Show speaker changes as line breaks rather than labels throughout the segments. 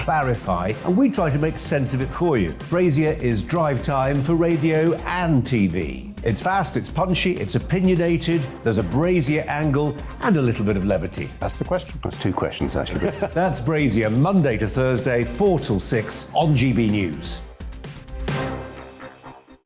clarify, and we try to make sense of it for you. Brazier is drive time for radio and TV. It's fast, it's punchy, it's opinionated, there's a Brazier angle, and a little bit of levity.
That's the question.
That's two questions, actually.
That's Brazier, Monday to Thursday, 4 till 6 on GB News.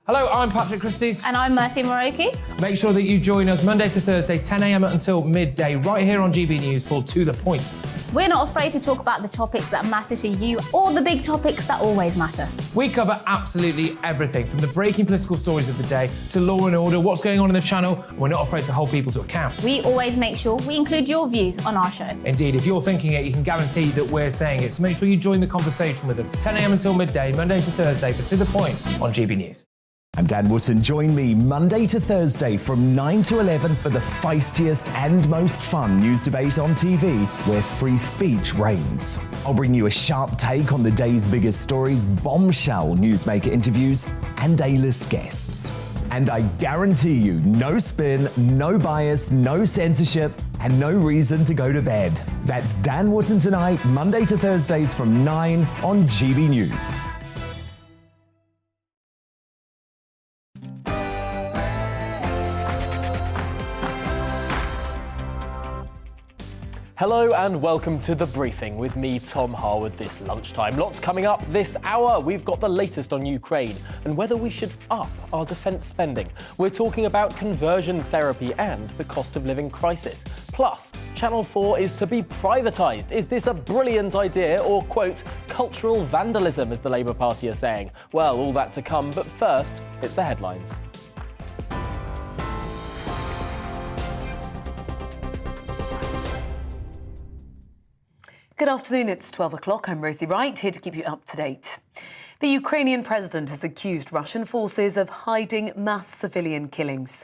Hello, I'm Patrick Christie's.
And I'm Mercy Moroki.
Make sure that you join us Monday to Thursday, 10 a.m. until midday, right here on GB News for To The Point.
We're not afraid to talk about the topics that matter to you or the big topics that always matter.
We cover absolutely everything, from the breaking political stories of the day to law and order, what's going on in the channel. We're not afraid to hold people to account.
We always make sure we include your views on our show.
Indeed, if you're thinking it, you can guarantee that we're saying it. So make sure you join the conversation with us, 10 a.m. until midday, Monday to Thursday, for To The Point on GB News.
I'm Dan Wootton. Join me Monday to Thursday from 9 to 11 for the feistiest and most fun news debate on TV, where free speech reigns. I'll bring you a sharp take on the day's biggest stories, bombshell newsmaker interviews, and A-list guests. And I guarantee you, no spin, no bias, no censorship, and no reason to go to bed. That's Dan Wootton tonight, Monday to Thursdays from 9 on GB News.
Hello and welcome to The Briefing with me, Tom Harwood, this lunchtime. Lots coming up this hour. We've got the latest on Ukraine and whether we should up our defence spending. We're talking about conversion therapy and the cost of living crisis. Plus, Channel 4 is to be privatised. Is this a brilliant idea or, quote, cultural vandalism, as the Labour Party are saying? Well, all that to come, but first, it's the headlines.
Good afternoon, it's 12 o'clock. I'm Rosie Wright, here to keep you up to date. The Ukrainian president has accused Russian forces of hiding mass civilian killings.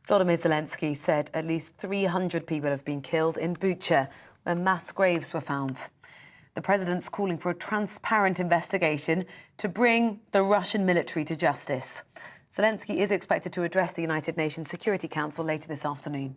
Volodymyr Zelensky said at least 300 people have been killed in Bucha, where mass graves were found. The president's calling for a transparent investigation to bring the Russian military to justice. Zelensky is expected to address the United Nations Security Council later this afternoon.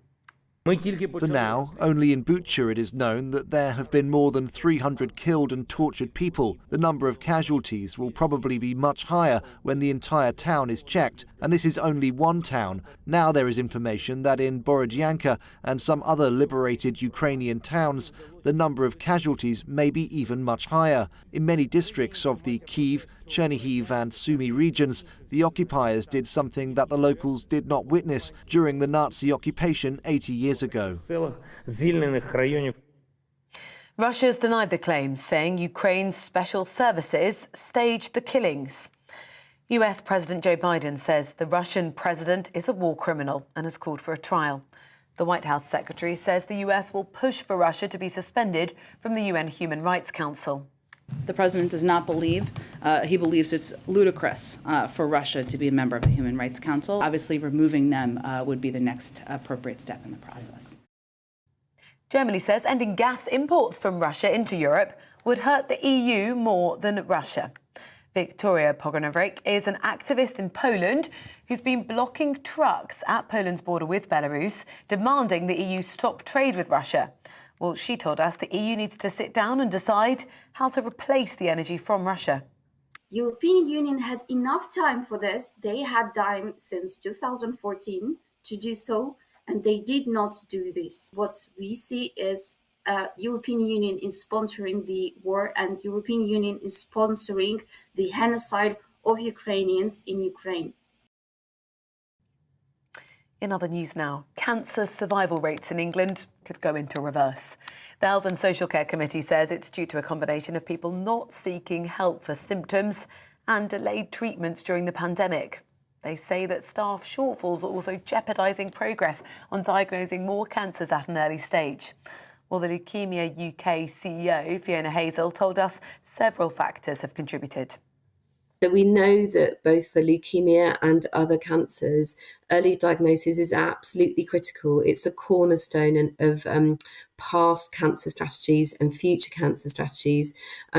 For now, only in Bucha it is known that there have been more than 300 killed and tortured people. The number of casualties will probably be much higher when the entire town is checked, and this is only one town. Now there is information that in Borodyanka and some other liberated Ukrainian towns, the number of casualties may be even much higher. In many districts of the Kyiv, Chernihiv and Sumy regions, the occupiers did something that the locals did not witness during the Nazi occupation 80 years ago.
Russia's denied the claims, saying Ukraine's special services staged the killings. US President Joe Biden says the Russian president is a war criminal and has called for a trial. The White House secretary says the US will push for Russia to be suspended from the UN Human Rights Council.
The president does not believe, he believes it's ludicrous for Russia to be a member of the Human Rights Council. Obviously, removing them would be the next appropriate step in the process.
Germany says ending gas imports from Russia into Europe would hurt the EU more than Russia. Victoria Pogonovic is an activist in Poland who's been blocking trucks at Poland's border with Belarus, demanding the EU stop trade with Russia. Well, she told us the EU needs to sit down and decide how to replace the energy from Russia.
European Union had enough time for this. They had time since 2014 to do so, and they did not do this. What we see is European Union is sponsoring the war, and European Union is sponsoring the genocide of Ukrainians in Ukraine.
In other news now, cancer survival rates in England could go into reverse. The Health and Social Care Committee says it's due to a combination of people not seeking help for symptoms and delayed treatments during the pandemic. They say that staff shortfalls are also jeopardising progress on diagnosing more cancers at an early stage. Well, the Leukemia UK CEO, Fiona Hazel, told us several factors have contributed.
So we know that both for leukemia and other cancers, early diagnosis is absolutely critical. It's a cornerstone of past cancer strategies and future cancer strategies.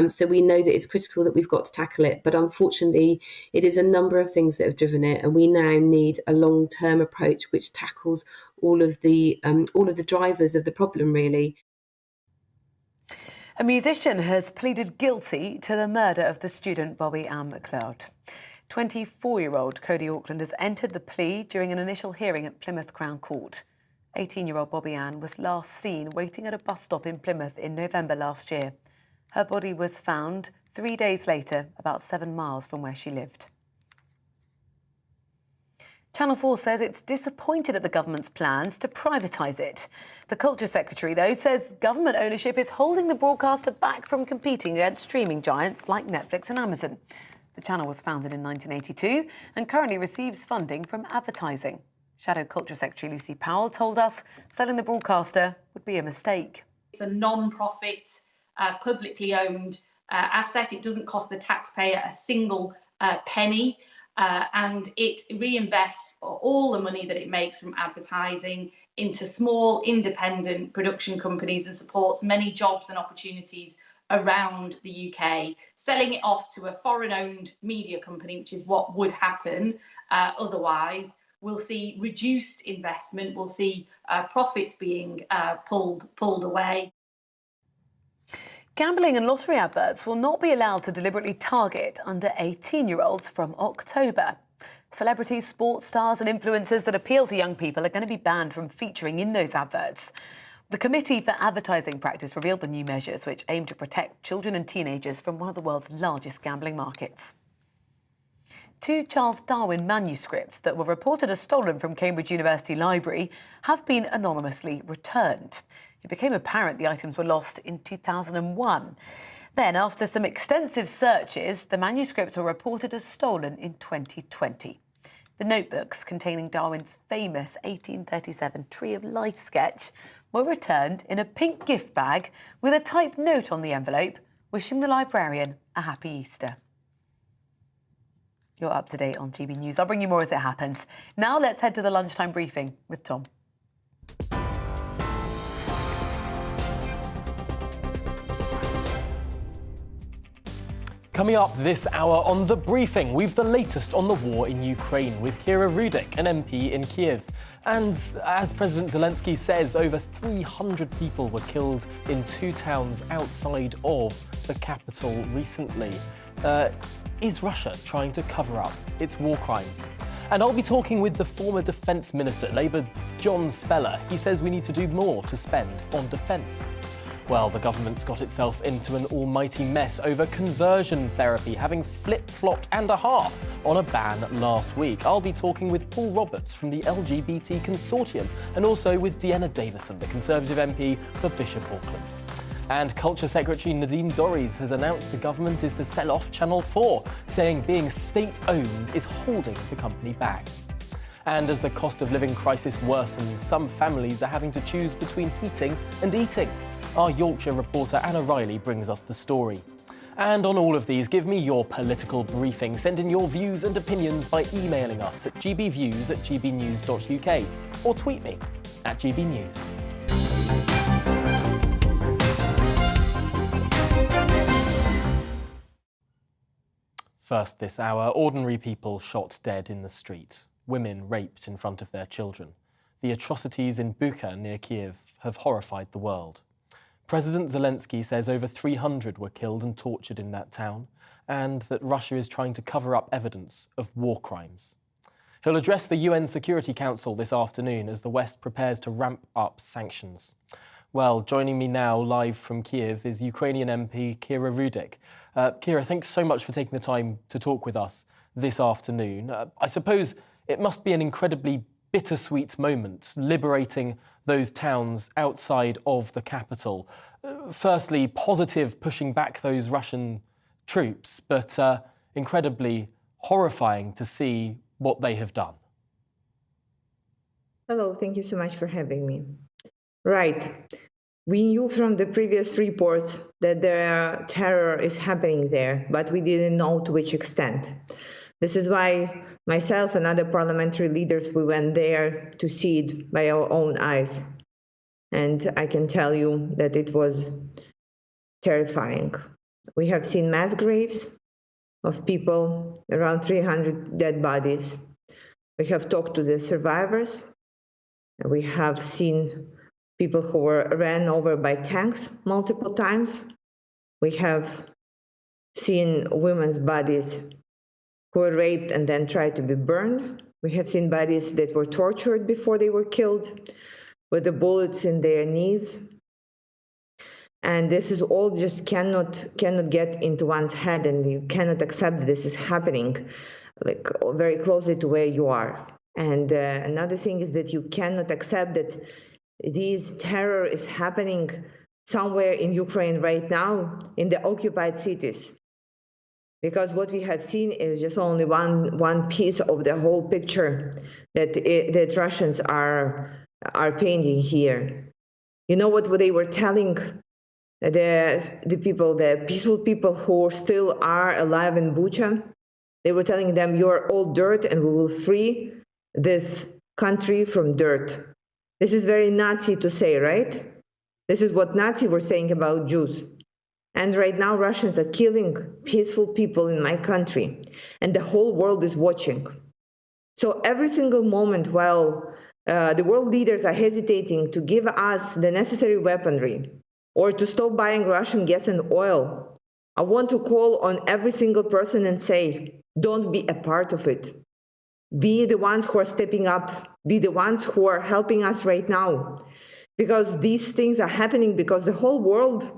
So we know that it's critical that we've got to tackle it. But unfortunately, it is a number of things that have driven it. And we now need a long-term approach which tackles all of the drivers of the problem, really.
A musician has pleaded guilty to the murder of the student Bobby Ann McLeod. 24-year-old Cody Auckland has entered the plea during an initial hearing at Plymouth Crown Court. 18-year-old Bobby Ann was last seen waiting at a bus stop in Plymouth in November last year. Her body was found 3 days later, about 7 miles from where she lived. Channel 4 says it's disappointed at the government's plans to privatise it. The Culture Secretary, though, says government ownership is holding the broadcaster back from competing against streaming giants like Netflix and Amazon. The channel was founded in 1982 and currently receives funding from advertising. Shadow Culture Secretary Lucy Powell told us selling the broadcaster would be a mistake.
It's a non-profit, publicly owned asset. It doesn't cost the taxpayer a single penny. And it reinvests all the money that it makes from advertising into small independent production companies and supports many jobs and opportunities around the UK. Selling it off to a foreign-owned media company, which is what would happen otherwise, we'll see reduced investment, we'll see profits being pulled away.
Gambling and lottery adverts will not be allowed to deliberately target under 18-year-olds from October. Celebrities, sports stars and influencers that appeal to young people are going to be banned from featuring in those adverts. The Committee for Advertising Practice revealed the new measures which aim to protect children and teenagers from one of the world's largest gambling markets. 2 Charles Darwin manuscripts that were reported as stolen from Cambridge University Library have been anonymously returned. It became apparent the items were lost in 2001. Then, after some extensive searches, the manuscripts were reported as stolen in 2020. The notebooks containing Darwin's famous 1837 Tree of Life sketch were returned in a pink gift bag with a typed note on the envelope wishing the librarian a happy Easter. You're up to date on GB News. I'll bring you more as it happens. Now let's head to the lunchtime briefing with Tom.
Coming up this hour on The Briefing, we've the latest on the war in Ukraine with Kira Rudik, an MP in Kiev. And as President Zelensky says, over 300 people were killed in 2 towns outside of the capital recently. Is Russia trying to cover up its war crimes? And I'll be talking with the former Defence Minister, Labour's John Speller. He says we need to do more to spend on defence. Well, the government's got itself into an almighty mess over conversion therapy, having flip-flopped and a half on a ban last week. I'll be talking with Paul Roberts from the LGBT Consortium and also with Dehenna Davison, the Conservative MP for Bishop Auckland. And Culture Secretary Nadine Dorries has announced the government is to sell off Channel 4, saying being state-owned is holding the company back. And as the cost of living crisis worsens, some families are having to choose between heating and eating. Our Yorkshire reporter Anna Riley brings us the story. And on all of these, give me your political briefing. Send in your views and opinions by emailing us at gbviews@gbnews.uk or tweet me at GBNews. First this hour, ordinary people shot dead in the street, women raped in front of their children. The atrocities in Bucha near Kiev have horrified the world. President Zelensky says over 300 were killed and tortured in that town, and that Russia is trying to cover up evidence of war crimes. He'll address the UN Security Council this afternoon as the West prepares to ramp up sanctions. Well, joining me now live from Kiev is Ukrainian MP Kira Rudik. Kira, thanks so much for taking the time to talk with us this afternoon. I suppose it must be an incredibly bittersweet moment, liberating those towns outside of the capital. Firstly, positive pushing back those Russian troops, but incredibly horrifying to see what they have done.
Hello, thank you so much for having me. Right. We knew from the previous reports that the terror is happening there, but we didn't know to which extent. This is why myself and other parliamentary leaders, we went there to see it by our own eyes. And I can tell you that it was terrifying. We have seen mass graves of people, around 300 dead bodies. We have talked to the survivors. We have seen people who were ran over by tanks multiple times. We have seen women's bodies who were raped and then tried to be burned. We have seen bodies that were tortured before they were killed with the bullets in their knees. And this is all just cannot get into one's head, and you cannot accept that this is happening like very closely to where you are. And another thing is that you cannot accept that this terror is happening somewhere in Ukraine right now in the occupied cities. Because what we have seen is just only one piece of the whole picture that Russians are painting here. You know what they were telling the people, the peaceful people who still are alive in Bucha? They were telling them, "You are all dirt, and we will free this country from dirt." This is very Nazi to say, right? This is what Nazis were saying about Jews. And right now, Russians are killing peaceful people in my country, and the whole world is watching. So every single moment while the world leaders are hesitating to give us the necessary weaponry or to stop buying Russian gas and oil, I want to call on every single person and say, don't be a part of it. Be the ones who are stepping up. Be the ones who are helping us right now. Because these things are happening because the whole world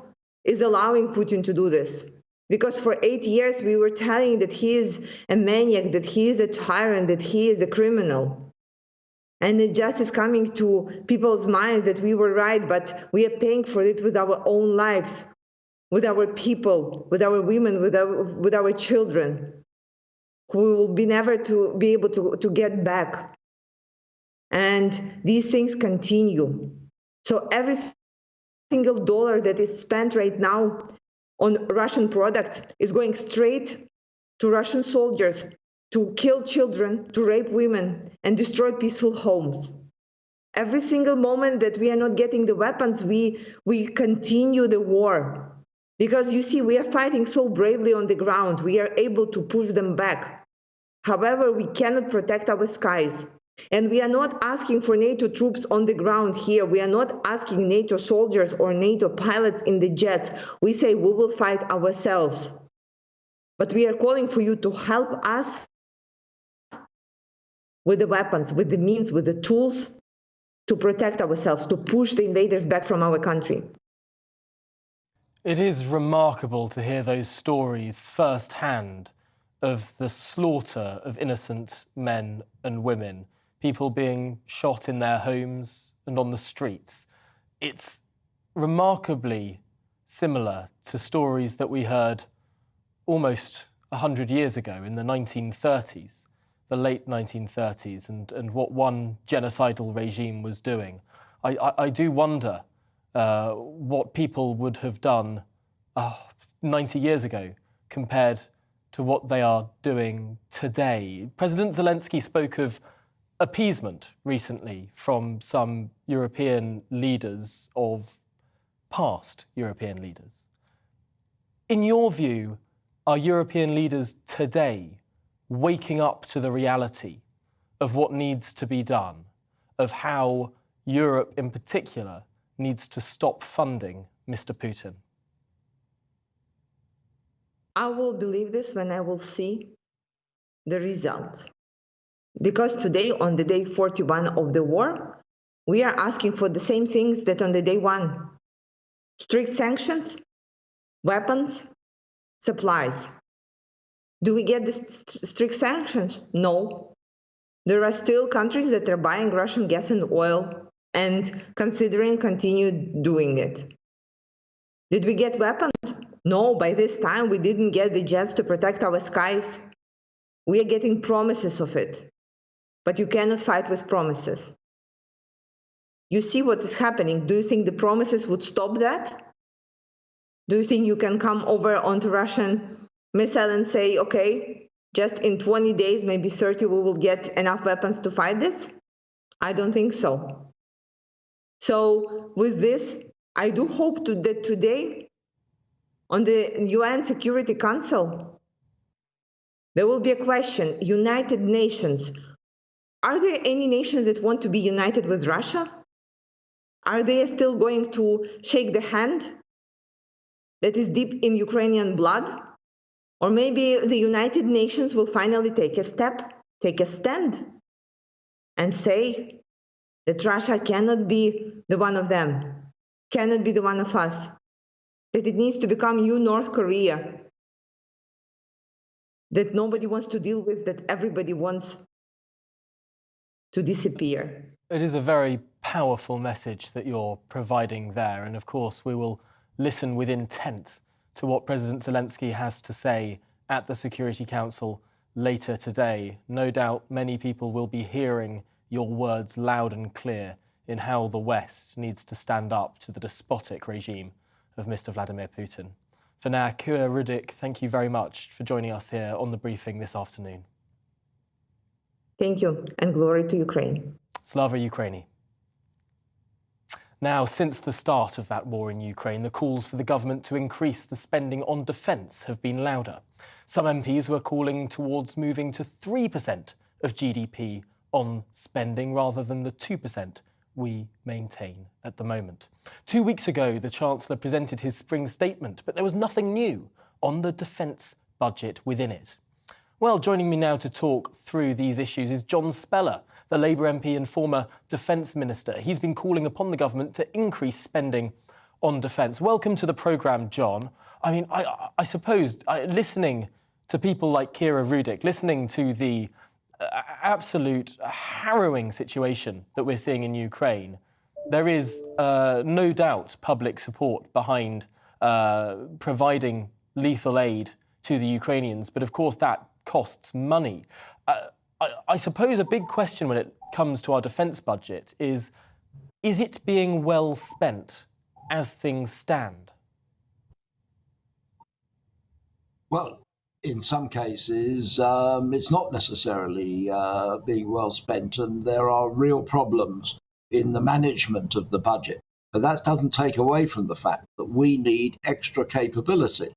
is allowing Putin to do this. Because for 8 years we were telling that he is a maniac, that he is a tyrant, that he is a criminal. And it just is coming to people's minds that we were right, but we are paying for it with our own lives, with our people, with our women, with our children, who will be never to be able to get back. And these things continue. So every single dollar that is spent right now on Russian products is going straight to Russian soldiers to kill children, to rape women, and destroy peaceful homes. Every single moment that we are not getting the weapons, we continue the war. Because you see, we are fighting so bravely on the ground, we are able to push them back. However, we cannot protect our skies. And we are not asking for NATO troops on the ground here. We are not asking NATO soldiers or NATO pilots in the jets. We say we will fight ourselves. But we are calling for you to help us with the weapons, with the means, with the tools to protect ourselves, to push the invaders back from our country.
It is remarkable to hear those stories firsthand of the slaughter of innocent men and women, people being shot in their homes and on the streets. It's remarkably similar to stories that we heard almost 100 years ago in the 1930s, the late 1930s, and what one genocidal regime was doing. I do wonder what people would have done 90 years ago compared to what they are doing today. President Zelensky spoke of appeasement recently from some European leaders, of past European leaders. In your view, are European leaders today waking up to the reality of what needs to be done, of how Europe in particular needs to stop funding Mr. Putin?
I will believe this when I will see the results. Because today, on the day 41 of the war, we are asking for the same things that on the day 1. Strict sanctions, weapons, supplies. Do we get the strict sanctions? No. There are still countries that are buying Russian gas and oil and considering continue doing it. Did we get weapons? No, by this time we didn't get the jets to protect our skies. We are getting promises of it. But you cannot fight with promises. You see what is happening. Do you think the promises would stop that? Do you think you can come over onto Russian missile and say, okay, just in 20 days, maybe 30, we will get enough weapons to fight this? I don't think so. So with this, I do hope that today on the UN Security Council, there will be a question, United Nations. Are there any nations that want to be united with Russia? Are they still going to shake the hand that is deep in Ukrainian blood? Or maybe the United Nations will finally take a stand, and say that Russia cannot be the one of them, cannot be the one of us, that it needs to become new North Korea, that nobody wants to deal with, that everybody wants to disappear.
It is a very powerful message that you're providing there. And of course, we will listen with intent to what President Zelensky has to say at the Security Council later today. No doubt many people will be hearing your words loud and clear in how the West needs to stand up to the despotic regime of Mr. Vladimir Putin. For now, Kira Rudik, thank you very much for joining us here on The Briefing this afternoon.
Thank you, and glory to Ukraine.
Slava Ukraini. Now, since the start of that war in Ukraine, the calls for the government to increase the spending on defence have been louder. Some MPs were calling towards moving to 3% of GDP on spending rather than the 2% we maintain at the moment. 2 weeks ago, the Chancellor presented his spring statement, but there was nothing new on the defence budget within it. Well, joining me now to talk through these issues is John Speller, the Labour MP and former Defence Minister. He's been calling upon the government to increase spending on defence. Welcome to the programme, John. I mean, I suppose listening to people like Kira Rudik, listening to the absolute harrowing situation that we're seeing in Ukraine, there is no doubt public support behind providing lethal aid to the Ukrainians. But of course, that costs money. I suppose a big question when it comes to our defence budget is it being well spent as things stand?
Well, in some cases, it's not necessarily being well spent, and there are real problems in the management of the budget. But that doesn't take away from the fact that we need extra capability,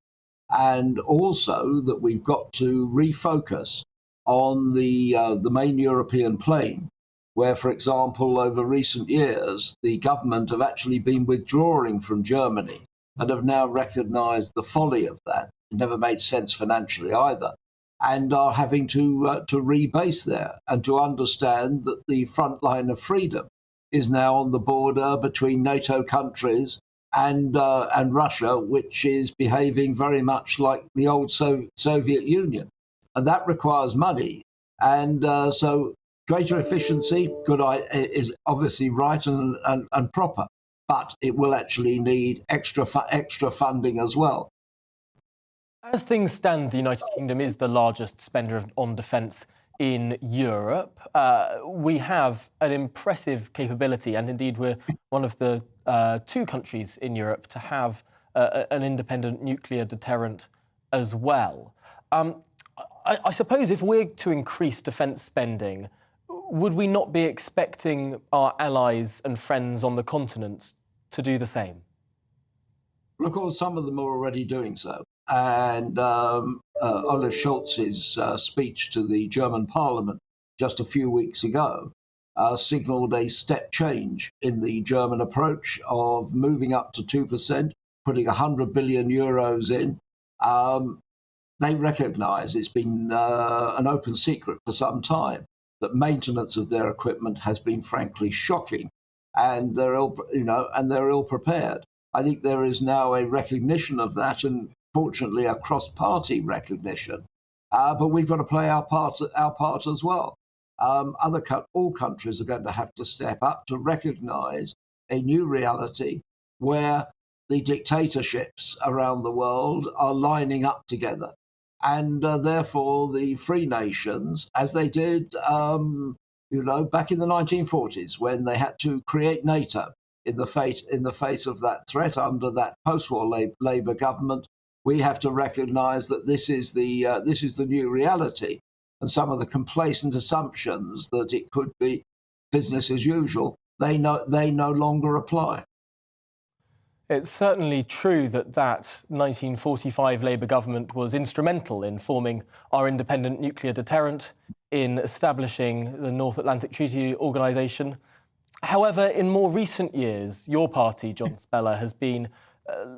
and also that we've got to refocus on the main European plane, where, for example, over recent years, the government have actually been withdrawing from Germany and have now recognised the folly of that. It never made sense financially either, and are having to rebase there and to understand that the front line of freedom is now on the border between NATO countries and Russia, which is behaving very much like the old Soviet Union. And that requires money. And so greater efficiency is obviously right and proper, but it will actually need extra funding as well.
As things stand, the United Kingdom is the largest spender on defence in Europe. We have an impressive capability, and indeed we're one of the 2 countries in Europe to have an independent nuclear deterrent as well. I suppose if we're to increase defence spending, would we not be expecting our allies and friends on the continent to do the same?
Well, of course, some of them are already doing so. And Olaf Scholz's speech to the German Parliament just a few weeks ago signalled a step change in the German approach of moving up to 2%, putting 100 billion euros in. They recognise it's been an open secret for some time that maintenance of their equipment has been frankly shocking, and they're ill prepared. I think there is now a recognition of that, and fortunately a cross-party recognition. But we've got to play our part as well. All countries are going to have to step up to recognise a new reality where the dictatorships around the world are lining up together. And therefore, the free nations, as they did, back in the 1940s, when they had to create NATO in the face of that threat under that post-war Labour government, we have to recognise that this is the new reality, and some of the complacent assumptions that it could be business as usual, they no longer apply.
It's certainly true that 1945 Labour government was instrumental in forming our independent nuclear deterrent, in establishing the North Atlantic Treaty Organisation. However, in more recent years, your party, John Speller, has been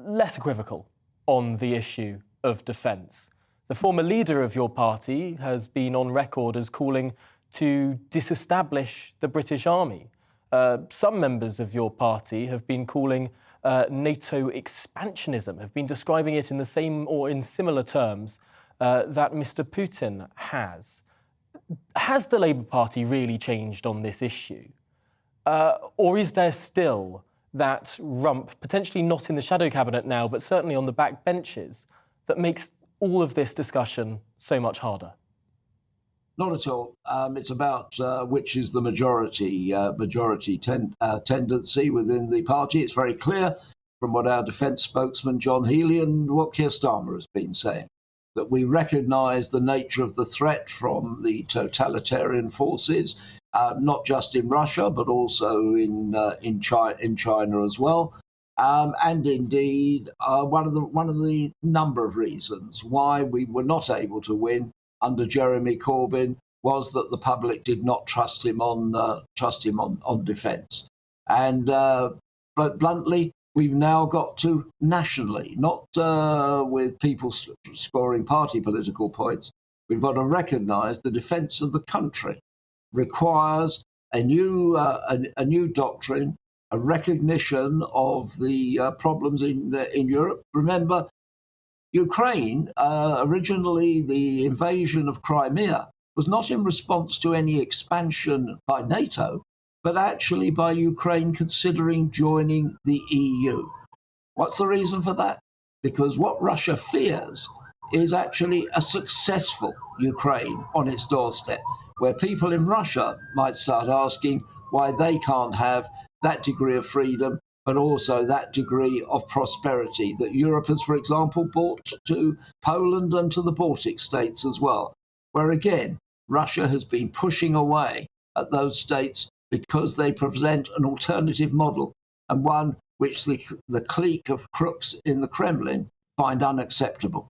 less equivocal on the issue of defence. The former leader of your party has been on record as calling to disestablish the British Army. Some members of your party have been calling NATO expansionism, have been describing it in the same or in similar terms that Mr. Putin has. Has the Labour Party really changed on this issue? Or is there still that rump, potentially not in the shadow cabinet now, but certainly on the back benches, that makes all of this discussion so much harder?
Not at all. It's about which is the majority tendency within the party. It's very clear from what our defence spokesman John Healey and what Keir Starmer has been saying, that we recognise the nature of the threat from the totalitarian forces, not just in Russia but also in China as well. And indeed, one of the number of reasons why we were not able to win under Jeremy Corbyn was that the public did not trust him on defence. And but bluntly, we've now got to nationally, not with people scoring party political points. We've got to recognise the defence of the country requires a new doctrine, a recognition of the problems in Europe. Remember, Ukraine, originally the invasion of Crimea, was not in response to any expansion by NATO, but actually by Ukraine considering joining the EU. What's the reason for that? Because what Russia fears is actually a successful Ukraine on its doorstep, where people in Russia might start asking why they can't have that degree of freedom, but also that degree of prosperity that Europe has, for example, brought to Poland and to the Baltic states as well, where again, Russia has been pushing away at those states because they present an alternative model, and one which the clique of crooks in the Kremlin find unacceptable.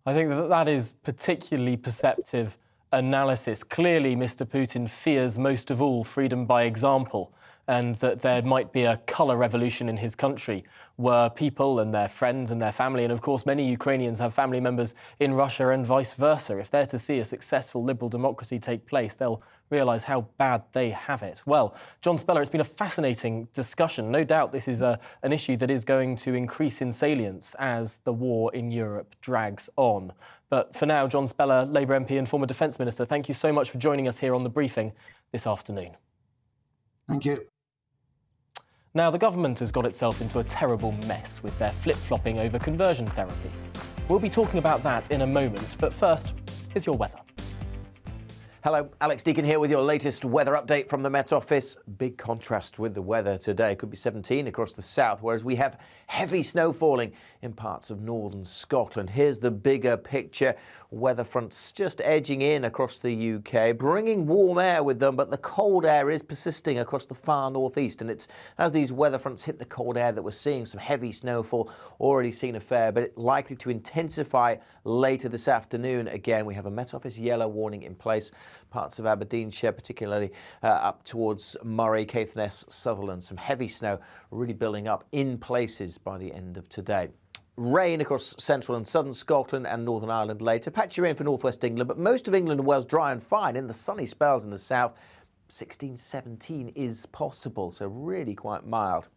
I think that is particularly perceptive analysis. Clearly, Mr. Putin fears most of all freedom by example, and that there might be a colour revolution in his country where people and their friends and their family, and of course many Ukrainians have family members in Russia and vice versa. If they're to see a successful liberal democracy take place, they'll realise how bad they have it. Well, John Speller, it's been a fascinating discussion. No doubt this is an issue that is going to increase in salience as the war in Europe drags on. But for now, John Speller, Labour MP and former Defence Minister, thank you so much for joining us here on The Briefing this afternoon.
Thank you.
Now, the government has got itself into a terrible mess with their flip-flopping over conversion therapy. We'll be talking about that in a moment, but first, here's your weather.
Hello, Alex Deakin here with your latest weather update from the Met Office. Big contrast with the weather today. Could be 17 across the south, whereas we have heavy snow falling in parts of northern Scotland. Here's the bigger picture. Weather fronts just edging in across the UK, bringing warm air with them, but the cold air is persisting across the far northeast. And it's as these weather fronts hit the cold air that we're seeing some heavy snowfall. Already seen a fair, but it's likely to intensify later this afternoon. Again, we have a Met Office yellow warning in place. Parts of Aberdeenshire, particularly up towards Moray, Caithness, Sutherland. Some heavy snow really building up in places by the end of today. Rain across central and southern Scotland and Northern Ireland later. Patchy rain for northwest England, but most of England and Wales dry and fine. In the sunny spells in the south, 16, 17 is possible, so really quite mild.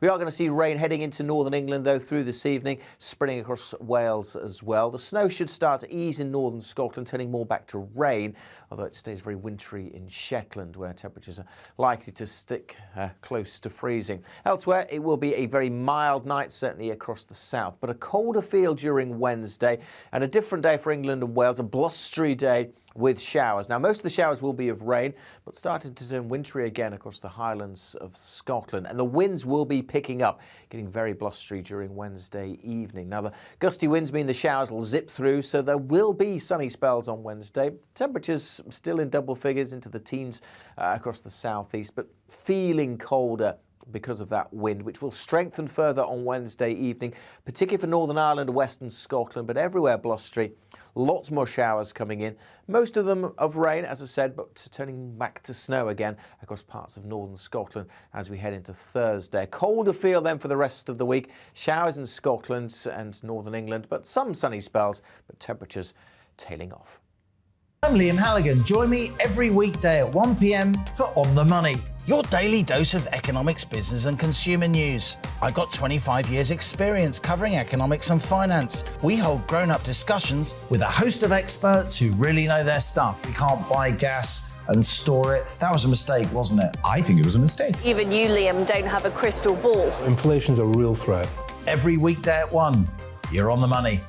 We are going to see rain heading into northern England, though, through this evening, spreading across Wales as well. The snow should start to ease in northern Scotland, turning more back to rain, although it stays very wintry in Shetland, where temperatures are likely to stick close to freezing. Elsewhere, it will be a very mild night, certainly across the south, but a colder feel during Wednesday, and a different day for England and Wales, a blustery day with showers. Now, most of the showers will be of rain, but starting to turn wintry again across the highlands of Scotland. And the winds will be picking up, getting very blustery during Wednesday evening. Now, the gusty winds mean the showers will zip through, so there will be sunny spells on Wednesday. Temperatures still in double figures into the teens across the southeast, but feeling colder because of that wind, which will strengthen further on Wednesday evening, particularly for Northern Ireland, Western Scotland, but everywhere blustery. Lots more showers coming in, most of them of rain, as I said, but turning back to snow again across parts of northern Scotland as we head into Thursday. Colder feel then for the rest of the week. Showers in Scotland and northern England, but some sunny spells, but temperatures tailing off.
I'm Liam Halligan. Join me every weekday at 1 p.m. for On the Money, your daily dose of economics, business and consumer news. I got 25 years experience covering economics and finance. We hold grown-up discussions with a host of experts who really know their stuff. We can't buy gas and store it. That was a mistake, wasn't it?
I think it was a mistake.
Even you, Liam, don't have a crystal ball.
Inflation's a real threat.
Every weekday at 1, you're on the money.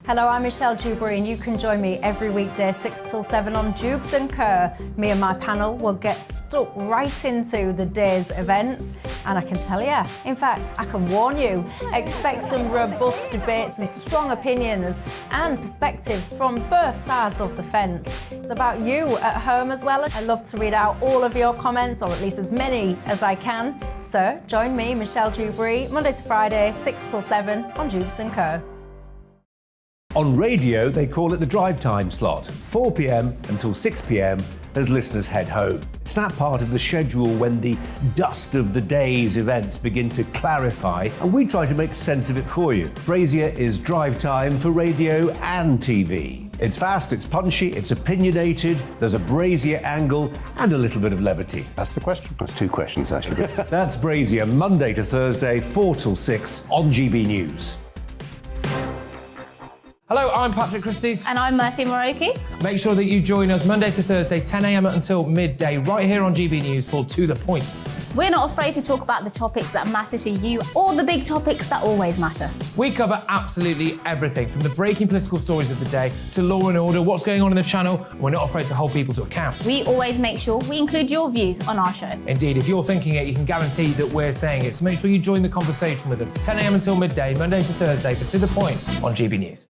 Hello, I'm Michelle Dewberry and you can join me every weekday 6 till 7 on Jubes and Kerr. Me and my panel will get stuck right into the day's events and I can tell you, in fact, I can warn you, expect some robust debates, some strong opinions and perspectives from both sides of the fence. It's about you at home as well. I love to read out all of your comments, or at least as many as I can. So join me, Michelle Dewberry, Monday to Friday, 6 till 7 on Jubes and Kerr.
On radio, they call it the drive time slot, 4 p.m. until 6 p.m. as listeners head home. It's that part of the schedule when the dust of the day's events begin to clarify, and we try to make sense of it for you. Brazier is drive time for radio and TV. It's fast, it's punchy, it's opinionated, there's a Brazier angle and a little bit of levity.
That's the question.
That's two questions, actually. That's Brazier, Monday to Thursday, 4 till 6 on GB News.
Hello, I'm Patrick Christie's.
And I'm Mercy Moroki.
Make sure that you join us Monday to Thursday, 10 a.m. until midday, right here on GB News for To The Point.
We're not afraid to talk about the topics that matter to you or the big topics that always matter.
We cover absolutely everything, from the breaking political stories of the day to law and order, what's going on in the channel. We're not afraid to hold people to account.
We always make sure we include your views on our show.
Indeed, if you're thinking it, you can guarantee that we're saying it. So make sure you join the conversation with us, 10 a.m. until midday, Monday to Thursday, for To The Point on GB News.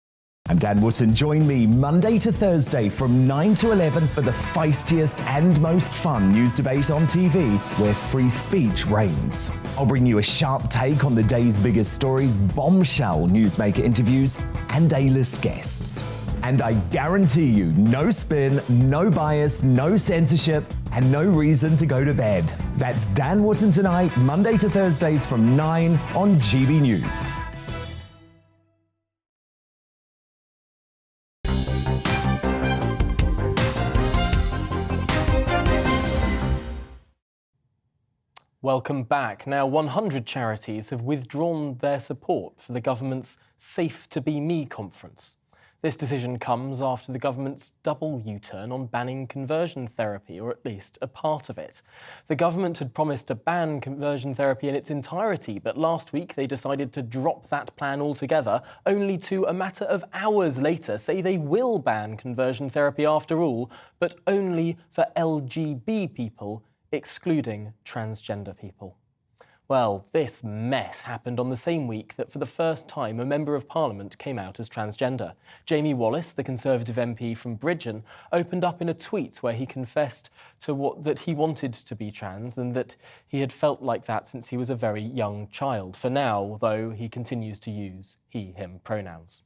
I'm Dan Wootton. Join me Monday to Thursday from 9 to 11 for the feistiest and most fun news debate on TV, where free speech reigns. I'll bring you a sharp take on the day's biggest stories, bombshell newsmaker interviews, and A-list guests. And I guarantee you, no spin, no bias, no censorship, and no reason to go to bed. That's Dan Wootton tonight, Monday to Thursdays from 9 on GB News.
Welcome back. Now, 100 charities have withdrawn their support for the government's Safe to Be Me conference. This decision comes after the government's double U-turn on banning conversion therapy, or at least a part of it. The government had promised to ban conversion therapy in its entirety, but last week they decided to drop that plan altogether, only to, a matter of hours later, say they will ban conversion therapy after all, but only for LGB people, excluding transgender people. Well, this mess happened on the same week that for the first time a Member of Parliament came out as transgender. Jamie Wallace, the Conservative MP from Bridgeon, opened up in a tweet where he confessed to that he wanted to be trans and that he had felt like that since he was a very young child. For now, though, he continues to use he, him pronouns.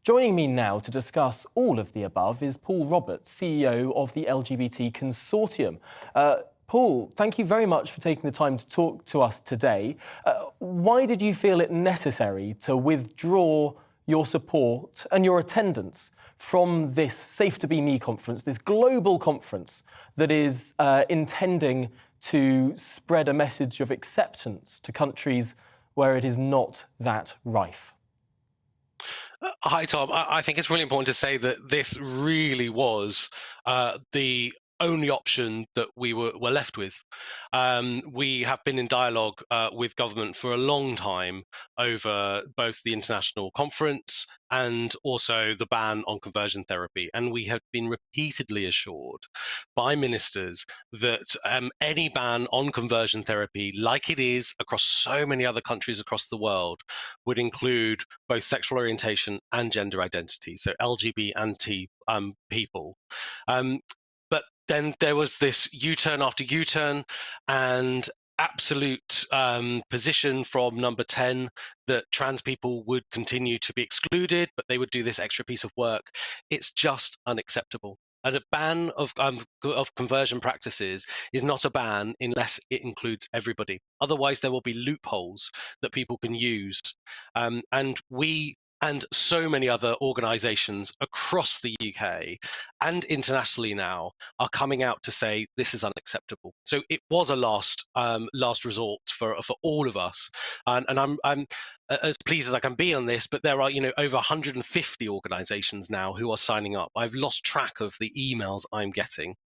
Joining me now to discuss all of the above is Paul Roberts, CEO of the LGBT Consortium. Paul, thank you very much for taking the time to talk to us today. Why did you feel it necessary to withdraw your support and your attendance from this Safe to Be Me conference, this global conference that is intending to spread a message of acceptance to countries where it is not that rife?
Hi, Tom. I think it's really important to say that this really was the only option that we were left with. We have been in dialogue with government for a long time over both the international conference and also the ban on conversion therapy. And we have been repeatedly assured by ministers that any ban on conversion therapy, like it is across so many other countries across the world, would include both sexual orientation and gender identity, so LGBT and T people. But then there was this U-turn after U-turn and absolute position from number 10 that trans people would continue to be excluded, but they would do this extra piece of work. It's just unacceptable. And a ban of conversion practices is not a ban unless it includes everybody. Otherwise, there will be loopholes that people can use. And we and so many other organisations across the UK and internationally now are coming out to say this is unacceptable. So it was a last resort for all of us, and I'm as pleased as I can be on this. But there are over 150 organisations now who are signing up. I've lost track of the emails I'm getting.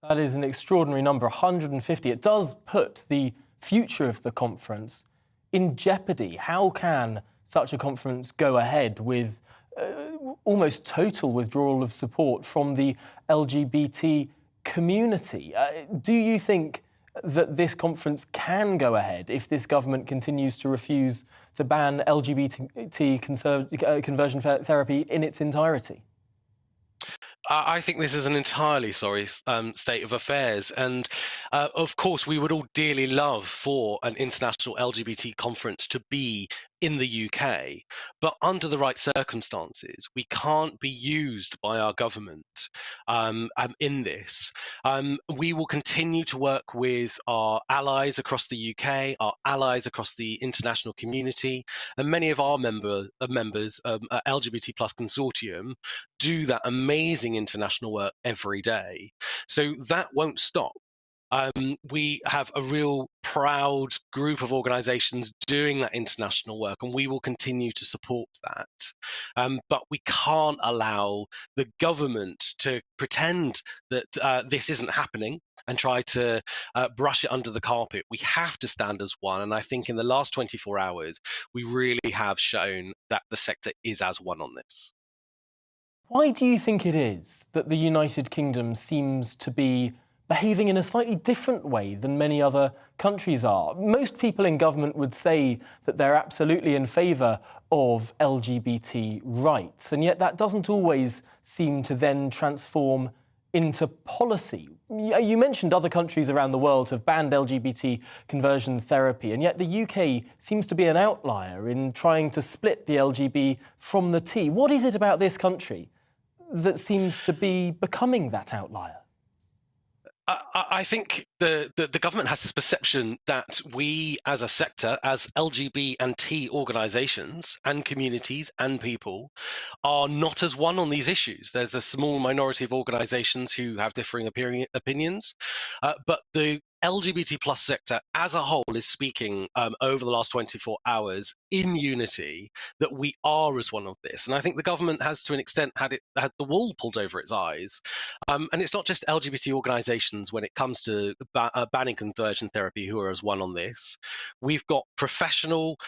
That is an extraordinary number, 150. It does put the future of the conference in jeopardy. How can such a conference go ahead with almost total withdrawal of support from the LGBT community? Do you think that this conference can go ahead if this government continues to refuse to ban LGBT conversion therapy in its entirety?
I think this is an entirely sorry state of affairs. And of course, we would all dearly love for an international LGBT conference to be in the UK, but under the right circumstances, we can't be used by our government in this. We will continue to work with our allies across the UK, our allies across the international community, and many of our members, LGBT Plus Consortium, do that amazing international work every day. So that won't stop. We have a real proud group of organisations doing that international work, and we will continue to support that. But we can't allow the government to pretend that this isn't happening and try to brush it under the carpet. We have to stand as one, and I think in the last 24 hours, we really have shown that the sector is as one on this.
Why do you think it is that the United Kingdom seems to be behaving in a slightly different way than many other countries are? Most people in government would say that they're absolutely in favour of LGBT rights, and yet that doesn't always seem to then transform into policy. You mentioned other countries around the world have banned LGBT conversion therapy, and yet the UK seems to be an outlier in trying to split the LGB from the T. What is it about this country that seems to be becoming that outlier?
I think the government has this perception that we as a sector, as LGBT and T organisations and communities and people, are not as one on these issues. There's a small minority of organisations who have differing opinions, but the LGBT plus sector as a whole is speaking over the last 24 hours in unity that we are as one of this. And I think the government has, to an extent, had the wool pulled over its eyes. And it's not just LGBT organisations when it comes to banning conversion therapy who are as one on this. We've got professional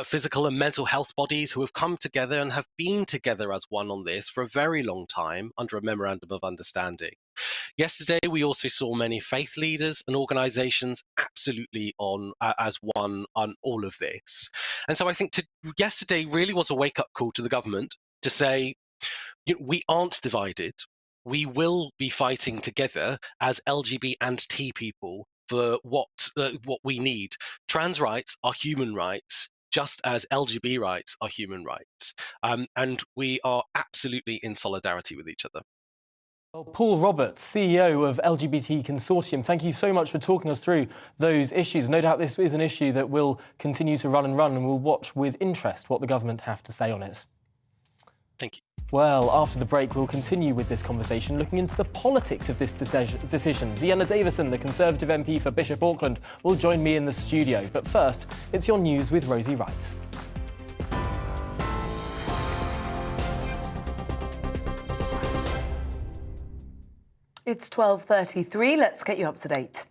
physical and mental health bodies who have come together and have been together as one on this for a very long time under a memorandum of understanding. Yesterday, we also saw many faith leaders and organisations absolutely on as one on all of this. And so I think yesterday really was a wake-up call to the government to say, we aren't divided. We will be fighting together as LGBT and T people for what we need. Trans rights are human rights, just as LGBT rights are human rights. And we are absolutely in solidarity with each other.
Well, Paul Roberts, CEO of LGBT Consortium, thank you so much for talking us through those issues. No doubt this is an issue that will continue to run, and we'll watch with interest what the government have to say on it.
Thank you.
Well, after the break, we'll continue with this conversation, looking into the politics of this decision. Dehenna Davison, the Conservative MP for Bishop Auckland, will join me in the studio. But first, it's your news with Rosie Wright.
It's 12:33. Let's get you up to date.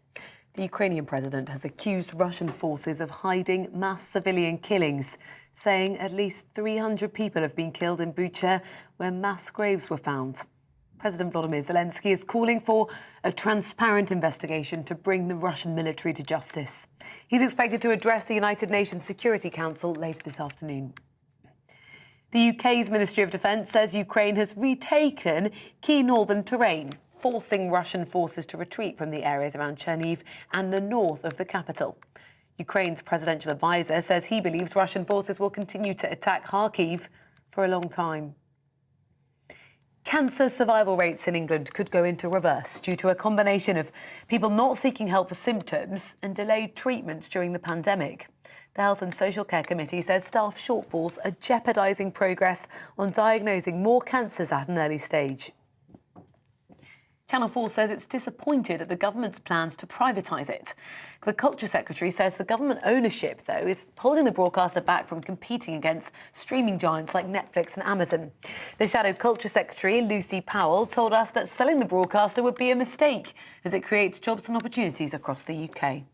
The Ukrainian president has accused Russian forces of hiding mass civilian killings, saying at least 300 people have been killed in Bucha, where mass graves were found. President Volodymyr Zelensky is calling for a transparent investigation to bring the Russian military to justice. He's expected to address the United Nations Security Council later this afternoon. The UK's Ministry of Defence says Ukraine has retaken key northern terrain, forcing Russian forces to retreat from the areas around Chernihiv and the north of the capital. Ukraine's presidential advisor says he believes Russian forces will continue to attack Kharkiv for a long time. Cancer survival rates in England could go into reverse due to a combination of people not seeking help for symptoms and delayed treatments during the pandemic. The Health and Social Care Committee says staff shortfalls are jeopardising progress on diagnosing more cancers at an early stage. Channel 4 says it's disappointed at the government's plans to privatise it. The Culture Secretary says the government ownership, though, is holding the broadcaster back from competing against streaming giants like Netflix and Amazon. The Shadow Culture Secretary, Lucy Powell, told us that selling the broadcaster would be a mistake, as it creates jobs and opportunities across the UK.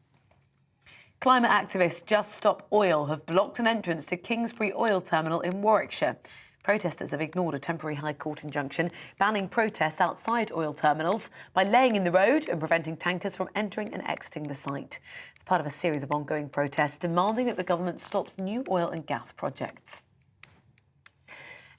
Climate activists Just Stop Oil have blocked an entrance to Kingsbury Oil Terminal in Warwickshire. Protesters have ignored a temporary High Court injunction banning protests outside oil terminals by laying in the road and preventing tankers from entering and exiting the site. It's part of a series of ongoing protests demanding that the government stops new oil and gas projects.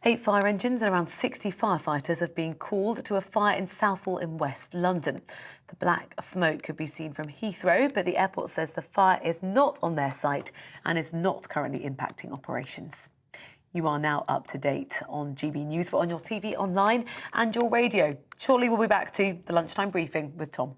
8 fire engines and around 60 firefighters have been called to a fire in Southall in West London. The black smoke could be seen from Heathrow, but the airport says the fire is not on their site and is not currently impacting operations. You are now up to date on GB News, but on your TV, online and your radio. Shortly we'll be back to the lunchtime briefing with Tom.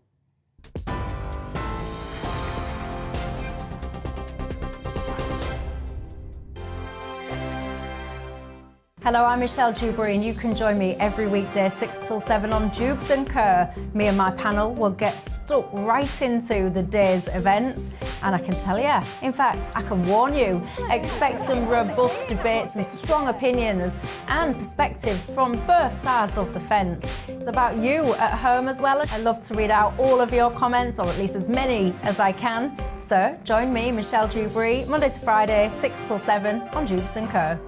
Hello, I'm Michelle Dewberry, and you can join me every weekday 6 till 7 on Jubes and Kerr. Me and my panel will get stuck right into the day's events, and I can tell you, in fact, I can warn you, expect some robust debate, some strong opinions and perspectives from both sides of the fence. It's about you at home as well. I love to read out all of your comments, or at least as many as I can. So join me, Michelle Dewberry, Monday to Friday, 6 till 7 on Jubes and Kerr.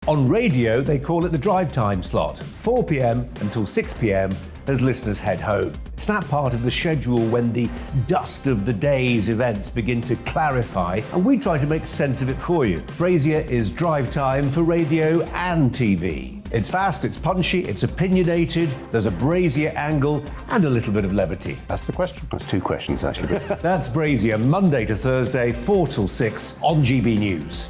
On radio, they call it the drive time slot, 4 p.m. until 6 p.m. as listeners head home. It's that part of the schedule when the dust of the day's events begin to clarify, and we try to make sense of it for you. Brazier is drive time for radio and TV. It's fast, it's punchy, it's opinionated, there's a Brazier angle and a little bit of levity.
That's the question. That's 2 questions, actually.
That's Brazier, Monday to Thursday, 4 till 6 on GB News.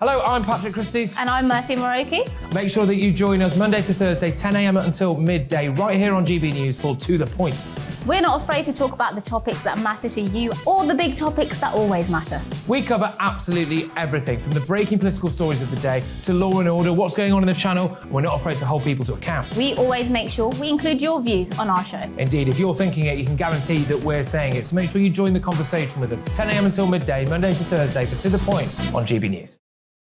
Hello, I'm Patrick Christie's.
And I'm Mercy Moroki.
Make sure that you join us Monday to Thursday, 10 a.m. until midday, right here on GB News for To The Point.
We're not afraid to talk about the topics that matter to you, or the big topics that always matter.
We cover absolutely everything, from the breaking political stories of the day to law and order, what's going on in the channel. We're not afraid to hold people to account.
We always make sure we include your views on our show.
Indeed, if you're thinking it, you can guarantee that we're saying it. So make sure you join the conversation with us, 10 a.m. until midday, Monday to Thursday, for To The Point on GB News.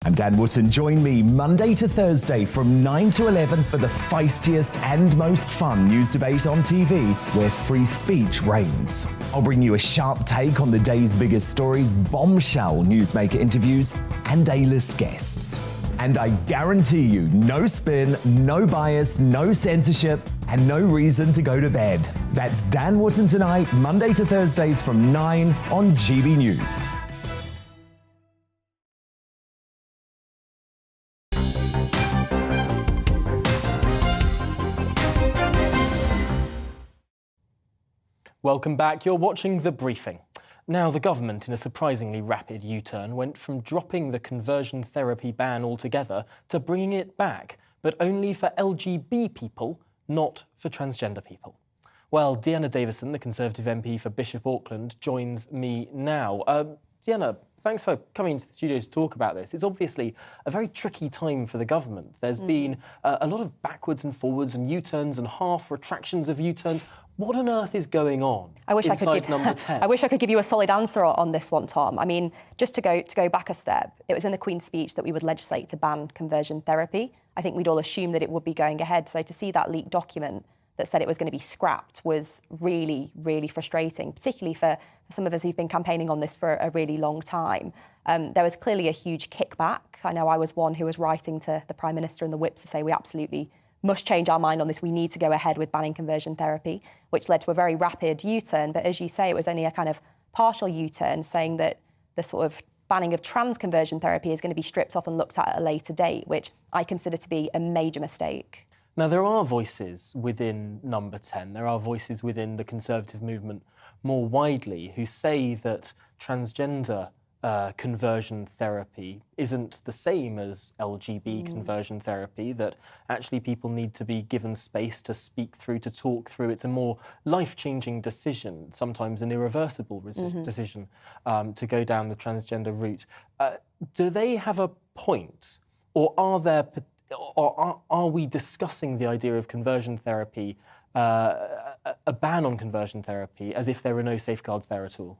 I'm Dan Wootton. Join me Monday to Thursday from 9 to 11 for the feistiest and most fun news debate on TV, where free speech reigns. I'll bring you a sharp take on the day's biggest stories, bombshell newsmaker interviews, and A-list guests. And I guarantee you, no spin, no bias, no censorship, and no reason to go to bed. That's Dan Wootton tonight, Monday to Thursdays from 9 on GB News.
Welcome back. You're watching The Briefing. Now, the government, in a surprisingly rapid U-turn, went from dropping the conversion therapy ban altogether to bringing it back, but only for LGB people, not for transgender people. Well, Dehenna Davison, the Conservative MP for Bishop Auckland, joins me now. Dehenna, thanks for coming into the studio to talk about this. It's obviously a very tricky time for the government. There's been a lot of backwards and forwards and U-turns and half retractions of U-turns. What on earth is going on inside number 10?
I wish I could give you a solid answer on this one, Tom. I mean, just to go back a step, it was in the Queen's speech that we would legislate to ban conversion therapy. I think we'd all assumed that it would be going ahead. So to see that leaked document that said it was going to be scrapped was really, really frustrating, particularly for some of us who've been campaigning on this for a really long time. There was clearly a huge kickback. I know I was one who was writing to the Prime Minister and the Whip to say we absolutely must change our mind on this. We need to go ahead with banning conversion therapy, which led to a very rapid U-turn. But as you say, it was only a kind of partial U-turn, saying that the sort of banning of trans conversion therapy is going to be stripped off and looked at a later date, which I consider to be a major mistake.
Now, there are voices within number 10, there are voices within the Conservative movement more widely who say that transgender conversion therapy isn't the same as LGB conversion therapy, that actually people need to be given space to speak through, to talk through. It's a more life-changing decision, sometimes an irreversible decision, to go down the transgender route. Do they have a point, or are we discussing the idea of conversion therapy, a ban on conversion therapy, as if there are no safeguards there at all?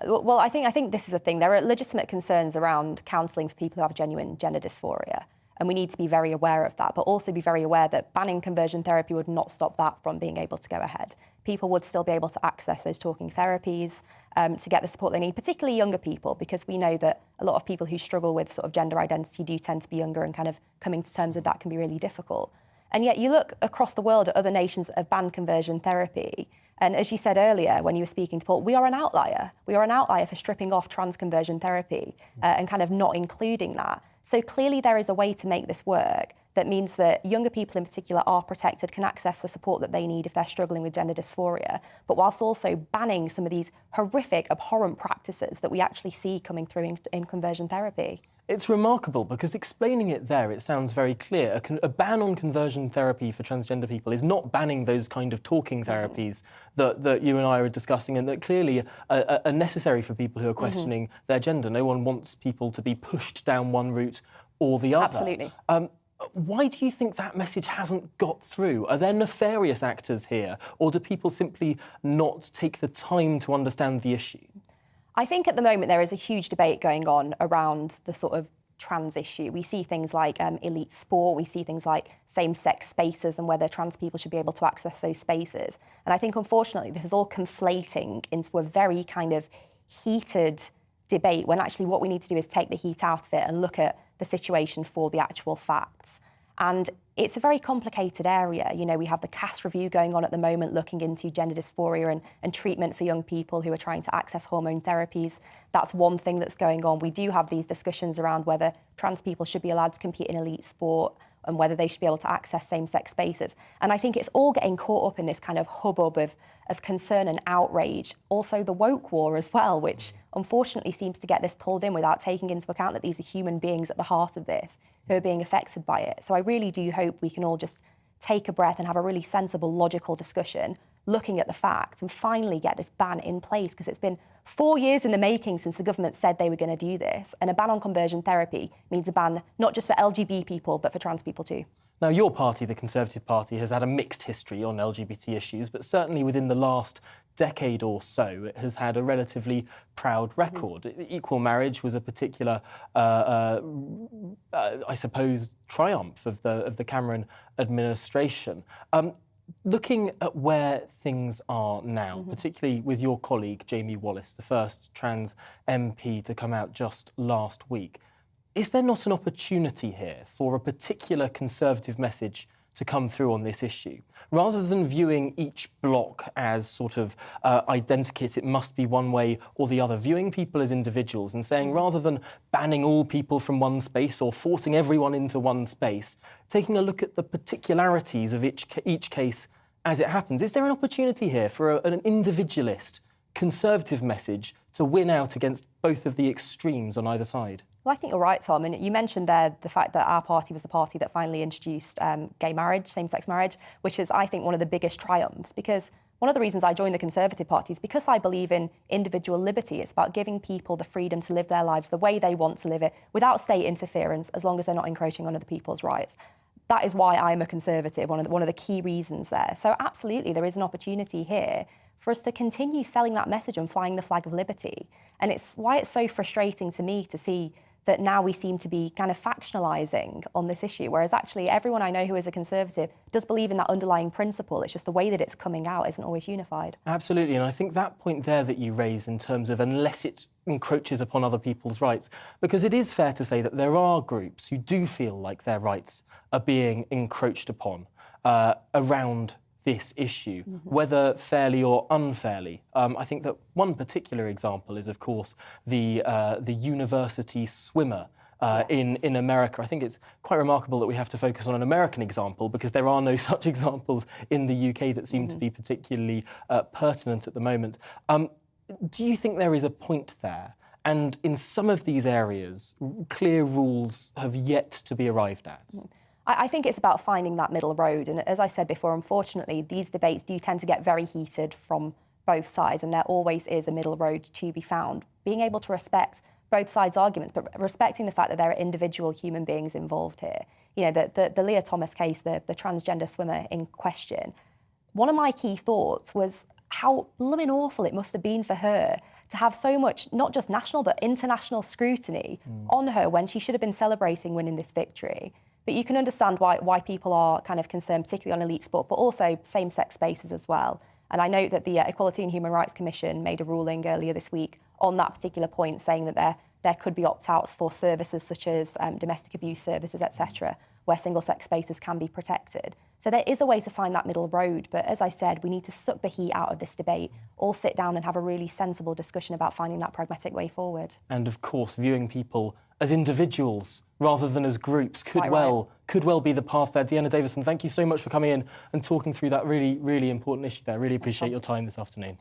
Well, I think this is the thing. There are legitimate concerns around counselling for people who have genuine gender dysphoria, and we need to be very aware of that, but also be very aware that banning conversion therapy would not stop that from being able to go ahead. People would still be able to access those talking therapies to get the support they need, particularly younger people, because we know that a lot of people who struggle with sort of gender identity do tend to be younger, and kind of coming to terms with that can be really difficult. And yet you look across the world at other nations that have banned conversion therapy, and as you said earlier when you were speaking to Paul, we are an outlier. We are an outlier for stripping off trans conversion therapy and kind of not including that. So clearly there is a way to make this work that means that younger people in particular are protected, can access the support that they need if they're struggling with gender dysphoria, but whilst also banning some of these horrific, abhorrent practices that we actually see coming through in conversion therapy.
It's remarkable because explaining it there, it sounds very clear. A ban on conversion therapy for transgender people is not banning those kind of talking therapies that you and I are discussing, and that clearly are necessary for people who are questioning their gender. No one wants people to be pushed down one route or the other.
Absolutely.
Why do you think that message hasn't got through? Are there nefarious actors here, or do people simply not take the time to understand the issue?
I think at the moment there is a huge debate going on around the sort of trans issue. We see things like elite sport, we see things like same-sex spaces and whether trans people should be able to access those spaces. And I think, unfortunately, this is all conflating into a very kind of heated debate when actually what we need to do is take the heat out of it and look at the situation for the actual facts. And it's a very complicated area. You know, we have the CAS review going on at the moment looking into gender dysphoria and treatment for young people who are trying to access hormone therapies. That's one thing that's going on. We do have these discussions around whether trans people should be allowed to compete in elite sport and whether they should be able to access same-sex spaces. And I think it's all getting caught up in this kind of hubbub of concern and outrage. Also the woke war as well, which unfortunately seems to get this pulled in without taking into account that these are human beings at the heart of this who are being affected by it. So I really do hope we can all just take a breath and have a really sensible, logical discussion, looking at the facts, and finally get this ban in place, because it's been 4 years in the making since the government said they were going to do this. And a ban on conversion therapy means a ban not just for LGBT people, but for trans people too.
Now, your party, the Conservative Party, has had a mixed history on LGBT issues, but certainly within the last decade or so, it has had a relatively proud record. Equal marriage was a particular, I suppose, triumph of the Cameron administration. Looking at where things are now, particularly with your colleague, Jamie Wallis, the first trans MP to come out just last week, is there not an opportunity here for a particular Conservative message to come through on this issue? Rather than viewing each block as sort of identikit, it must be one way or the other, viewing people as individuals and saying, rather than banning all people from one space or forcing everyone into one space, taking a look at the particularities of each case as it happens. Is there an opportunity here for an individualist Conservative message to win out against both of the extremes on either side?
Well, I think you're right, Tom. And you mentioned there the fact that our party was the party that finally introduced gay marriage, same-sex marriage, which is, I think, one of the biggest triumphs. Because one of the reasons I joined the Conservative Party is because I believe in individual liberty. It's about giving people the freedom to live their lives the way they want to live it, without state interference, as long as they're not encroaching on other people's rights. that is why I'm a Conservative, one of the key reasons there. So absolutely, there is an opportunity here for us to continue selling that message and flying the flag of liberty. And it's why it's so frustrating to me to see that now we seem to be kind of factionalising on this issue, whereas actually everyone I know who is a Conservative does believe in that underlying principle. It's just the way that it's coming out isn't always unified.
Absolutely, and I think that point there that you raise in terms of unless it encroaches upon other people's rights, because it is fair to say that there are groups who do feel like their rights are being encroached upon around this issue, whether fairly or unfairly. I think that one particular example is, of course, the university swimmer in America. I think it's quite remarkable that we have to focus on an American example because there are no such examples in the UK that seem to be particularly pertinent at the moment. Do you think there is a point there? And in some of these areas, clear rules have yet to be arrived at.
I think it's about finding that middle road. And as I said before, unfortunately, these debates do tend to get very heated from both sides, and there always is a middle road to be found. Being able to respect both sides' arguments, but respecting the fact that there are individual human beings involved here. You know, the Leah Thomas case, the transgender swimmer in question, one of my key thoughts was how blooming awful it must have been for her to have so much, not just national, but international scrutiny on her when she should have been celebrating winning this victory. But you can understand why people are kind of concerned, particularly on elite sport, but also same-sex spaces as well. And I know that the Equality and Human Rights Commission made a ruling earlier this week on that particular point, saying that there could be opt-outs for services such as domestic abuse services, etc., where single-sex spaces can be protected. So there is a way to find that middle road. But as I said, we need to suck the heat out of this debate, all sit down and have a really sensible discussion about finding that pragmatic way forward.
And of course, viewing people as individuals rather than as groups could well be the path there. Dehenna Davison, thank you so much for coming in and talking through that really, really important issue there. Really appreciate your time this afternoon.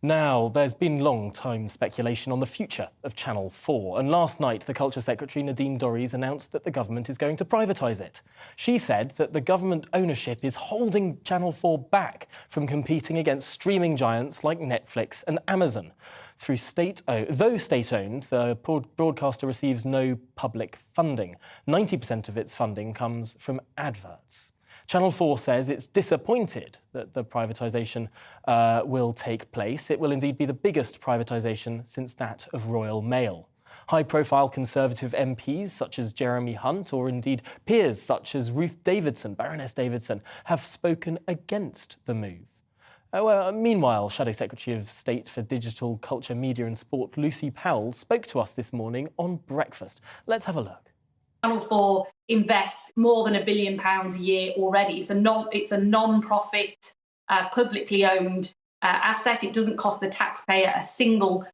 Now, there's been long-time speculation on the future of Channel 4, and last night the Culture Secretary Nadine Dorries announced that the government is going to privatise it. She said that the government ownership is holding Channel 4 back from competing against streaming giants like Netflix and Amazon. Though state-owned, the broadcaster receives no public funding. 90% of its funding comes from adverts. Channel 4 says it's disappointed that the privatisation will take place. It will indeed be the biggest privatisation since that of Royal Mail. High-profile Conservative MPs such as Jeremy Hunt or indeed peers such as Ruth Davidson, Baroness Davidson, have spoken against the move. Meanwhile, Shadow Secretary of State for Digital, Culture, Media and Sport, Lucy Powell, spoke to us this morning on Breakfast. Let's have a look.
Channel 4 invests more than £1 billion a year already. It's a non-profit, publicly owned asset. It doesn't cost the taxpayer a single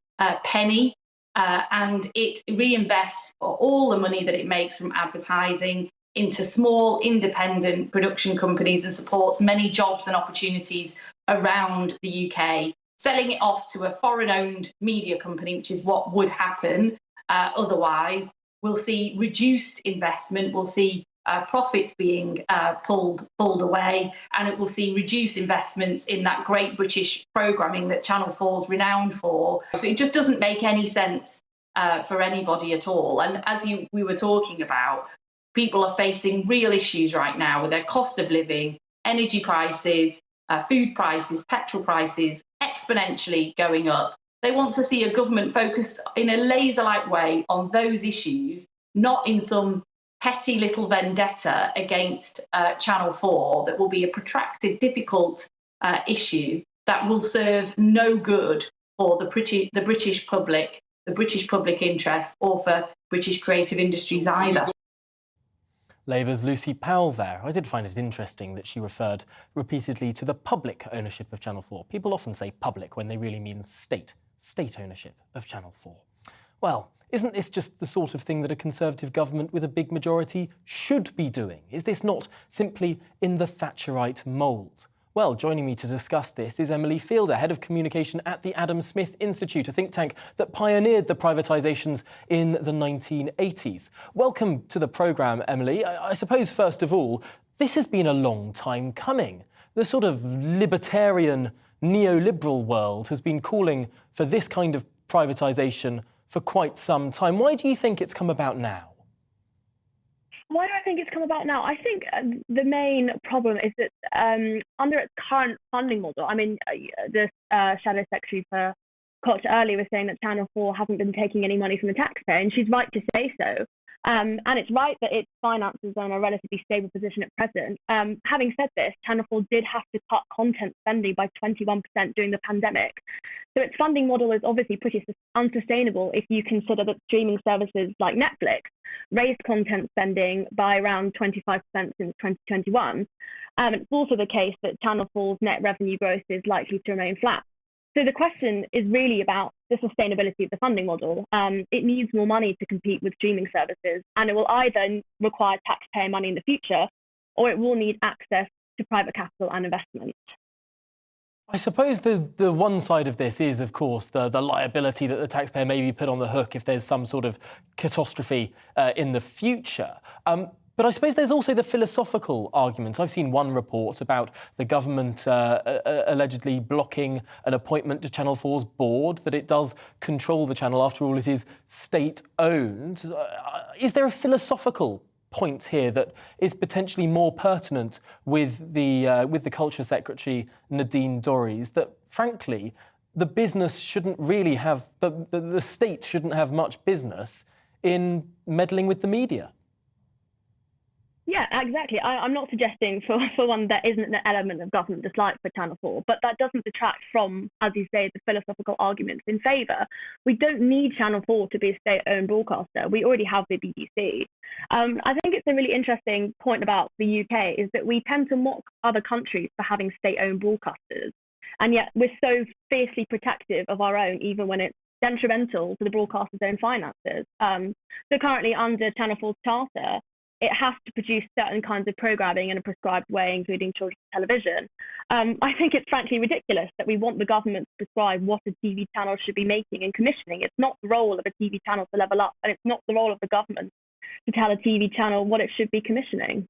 penny, and it reinvests all the money that it makes from advertising into small independent production companies and supports many jobs and opportunities around the UK. Selling it off to a foreign-owned media company, which is what would happen otherwise, we'll see reduced investment, we'll see profits being pulled away, and it will see reduced investments in that great British programming that Channel 4 is renowned for. So it just doesn't make any sense for anybody at all. And as we were talking about, people are facing real issues right now with their cost of living, energy prices, food prices, petrol prices exponentially going up. They want to see a government focused in a laser-like way on those issues, not in some petty little vendetta against Channel 4 that will be a protracted, difficult issue that will serve no good for the British public, the British public interest, or for British creative industries either.
Labour's Lucy Powell there. I did find it interesting that she referred repeatedly to the public ownership of Channel 4. People often say public when they really mean state ownership of Channel 4. Well, isn't this just the sort of thing that a Conservative government with a big majority should be doing? Is this not simply in the Thatcherite mould? Well, joining me to discuss this is Emily Fielder, Head of Communication at the Adam Smith Institute, a think tank that pioneered the privatisations in the 1980s. Welcome to the programme, Emily. I suppose, first of all, this has been a long time coming. The sort of libertarian, neoliberal world has been calling for this kind of privatisation for quite some time. Why do you think it's come about now?
Why do I think it's come about now? I think the main problem is that under its current funding model, I mean, the Shadow Secretary for Culture earlier was saying that Channel 4 hasn't been taking any money from the taxpayer, and she's right to say so. And it's right that its finances are in a relatively stable position at present. Having said this, Channel 4 did have to cut content spending by 21% during the pandemic. So its funding model is obviously pretty unsustainable if you consider that streaming services like Netflix raised content spending by around 25% since 2021. It's also the case that Channel 4's net revenue growth is likely to remain flat. So the question is really about the sustainability of the funding model. It needs more money to compete with streaming services, and it will either require taxpayer money in the future, or it will need access to private capital and investment.
I suppose the one side of this is, of course, the liability that the taxpayer may be put on the hook if there's some sort of catastrophe in the future. But I suppose there's also the philosophical argument. I've seen one report about the government allegedly blocking an appointment to Channel 4's board, that it does control the channel. After all, it is state-owned. Is there a philosophical point here that is potentially more pertinent with the Culture Secretary, Nadine Dorries, that, frankly, the business shouldn't really have, the state shouldn't have much business in meddling with the media?
Yeah, exactly. I'm not suggesting, for one, there isn't an element of government dislike for Channel 4, but that doesn't detract from, as you say, the philosophical arguments in favour. We don't need Channel 4 to be a state-owned broadcaster. We already have the BBC. I think it's a really interesting point about the UK is that we tend to mock other countries for having state-owned broadcasters, and yet we're so fiercely protective of our own, even when it's detrimental to the broadcaster's own finances. So currently, under Channel 4's charter, it has to produce certain kinds of programming in a prescribed way, including children's television. I think it's frankly ridiculous that we want the government to prescribe what a TV channel should be making and commissioning. It's not the role of a TV channel to level up, and it's not the role of the government to tell a TV channel what it should be commissioning.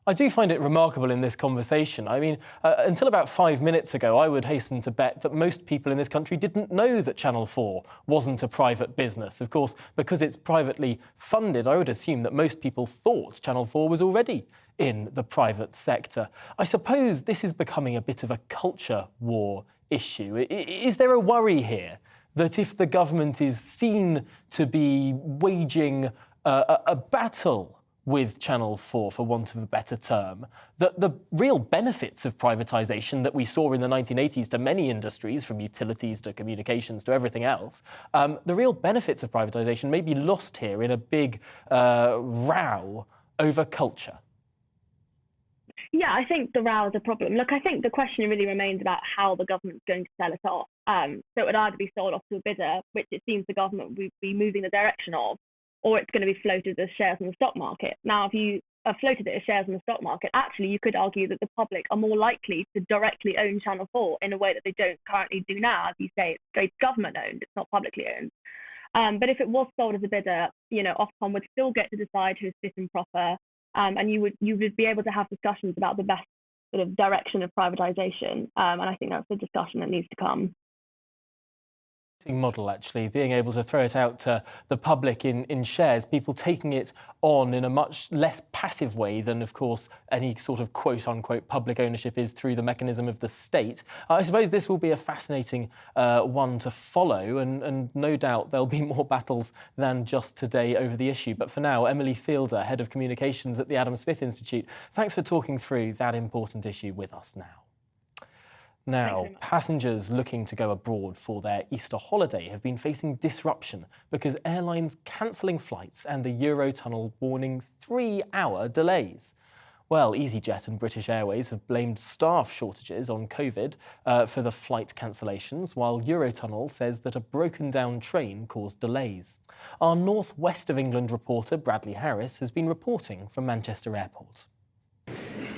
I do find it remarkable in this conversation. I mean, until about 5 minutes ago, I would hasten to bet that most people in this country didn't know that Channel 4 wasn't a private business. Of course, because it's privately funded, I would assume that most people thought Channel 4 was already in the private sector. I suppose this is becoming a bit of a culture war issue. Is there a worry here that if the government is seen to be waging a battle with Channel 4, for want of a better term, that the real benefits of privatisation that we saw in the 1980s to many industries, from utilities to communications to everything else, the real benefits of privatisation may be lost here in a big row over culture?
Yeah, I think the row is a problem. Look, I think the question really remains about how the government's going to sell it off. So it would either be sold off to a bidder, which it seems the government would be moving the direction of, or it's going to be floated as shares in the stock market. Now, if you floated it as shares in the stock market, actually, you could argue that the public are more likely to directly own Channel 4 in a way that they don't currently do now. As you say, it's straight government-owned, it's not publicly owned. But if it was sold as a bidder, Ofcom would still get to decide who's fit and proper, and you would be able to have discussions about the best sort of direction of privatisation. And I think that's a discussion that needs to come.
Model, actually, being able to throw it out to the public in shares, people taking it on in a much less passive way than, of course, any sort of quote-unquote public ownership is through the mechanism of the state. I suppose this will be a fascinating one to follow, and no doubt there'll be more battles than just today over the issue. But for now, Emily Fielder, Head of Communications at the Adam Smith Institute, thanks for talking through that important issue with us now. Now, passengers looking to go abroad for their Easter holiday have been facing disruption because airlines cancelling flights and the Eurotunnel warning 3-hour delays. Well, EasyJet and British Airways have blamed staff shortages on COVID for the flight cancellations, while Eurotunnel says that a broken-down train caused delays. Our North West of England reporter, Bradley Harris, has been reporting from Manchester Airport.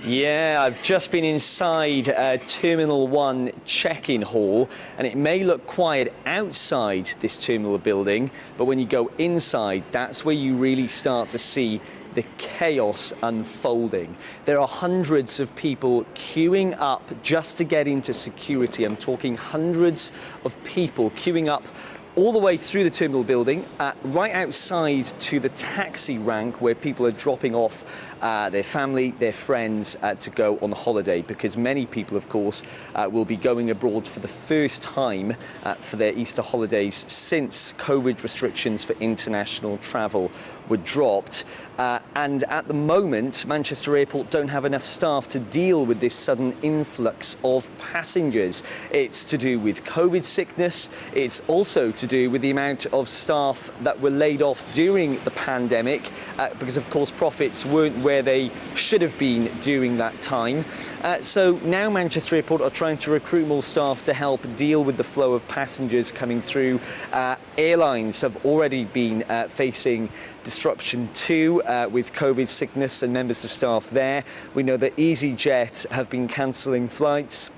Yeah, I've just been inside Terminal 1 check-in hall, and it may look quiet outside this terminal building, but when you go inside, that's where you really start to see the chaos unfolding. There are hundreds of people queuing up just to get into security. I'm talking hundreds of people queuing up all the way through the terminal building, right outside to the taxi rank where people are dropping off their family, their friends to go on holiday, because many people, of course, will be going abroad for the first time for their Easter holidays since COVID restrictions for international travel were dropped. And at the moment, Manchester Airport don't have enough staff to deal with this sudden influx of passengers. It's to do with COVID sickness. It's also to do with the amount of staff that were laid off during the pandemic, because, of course, profits weren't where they should have been during that time. So now Manchester Airport are trying to recruit more staff to help deal with the flow of passengers coming through. Airlines have already been facing disruption too, with COVID sickness and members of staff there. We know that EasyJet have been cancelling flights.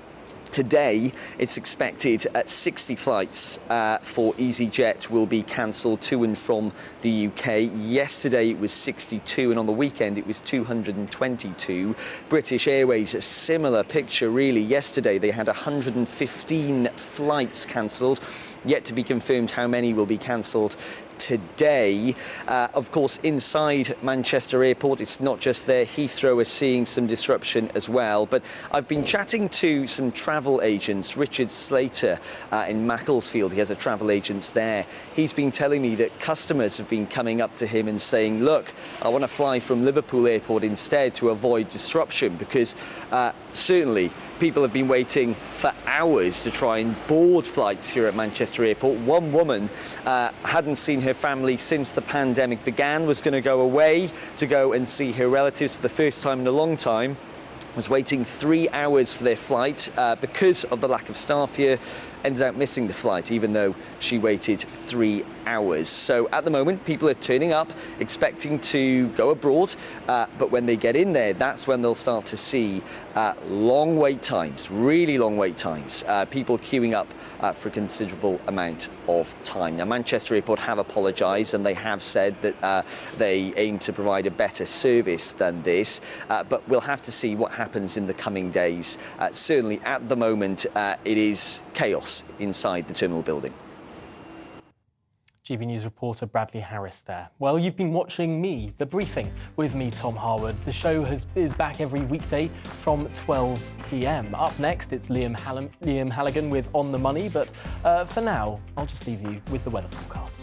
Today, it's expected 60 flights for EasyJet will be cancelled to and from the UK. Yesterday, it was 62, and on the weekend, it was 222. British Airways, a similar picture, really. Yesterday, they had 115 flights cancelled. Yet to be confirmed how many will be cancelled today. Of course, inside Manchester Airport, it's not just there. Heathrow is seeing some disruption as well. But I've been chatting to some travel agents. Richard Slater in Macclesfield, he has a travel agent there. He's been telling me that customers have been coming up to him and saying, look, I want to fly from Liverpool Airport instead to avoid disruption, because certainly people have been waiting for hours to try and board flights here at Manchester Airport. One woman hadn't seen her family since the pandemic began, was going to go away to go and see her relatives for the first time in a long time, was waiting 3 hours for their flight because of the lack of staff here, ended up missing the flight even though she waited 3 hours. So at the moment, people are turning up, expecting to go abroad, but when they get in there, that's when they'll start to see long wait times, really long wait times, people queuing up for a considerable amount of time. Now, Manchester Airport have apologised, and they have said that they aim to provide a better service than this, but we'll have to see what happens in the coming days. Certainly at the moment, it is chaos inside the terminal building.
GBNews reporter Bradley Harris there. Well, you've been watching me, The Briefing, with me, Tom Harwood. The show is back every weekday from 12 p.m. Up next, it's Liam Halligan with On the Money, but for now, I'll just leave you with the weather forecast.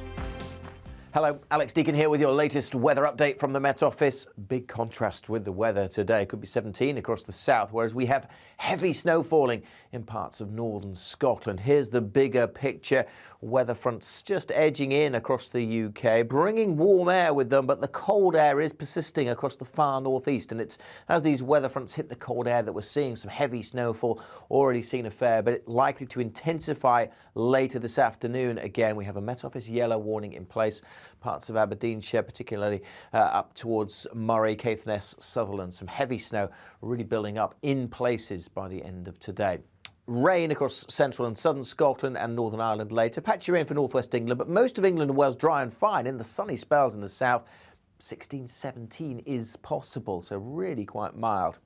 Hello, Alex Deakin here with your latest weather update from the Met Office. Big contrast with the weather today. Could be 17 across the south, whereas we have heavy snow falling in parts of northern Scotland. Here's the bigger picture. Weather fronts just edging in across the UK, bringing warm air with them, but the cold air is persisting across the far northeast. And it's as these weather fronts hit the cold air that we're seeing some heavy snowfall. Already seen a fair, but likely to intensify later this afternoon. Again, we have a Met Office yellow warning in place. Parts of Aberdeenshire, particularly up towards Moray, Caithness, Sutherland. Some heavy snow really building up in places by the end of today. Rain across central and southern Scotland and Northern Ireland later. Patchy rain for northwest England, but most of England and Wales dry and fine. In the sunny spells in the south, 16, 17 is possible, so really quite mild.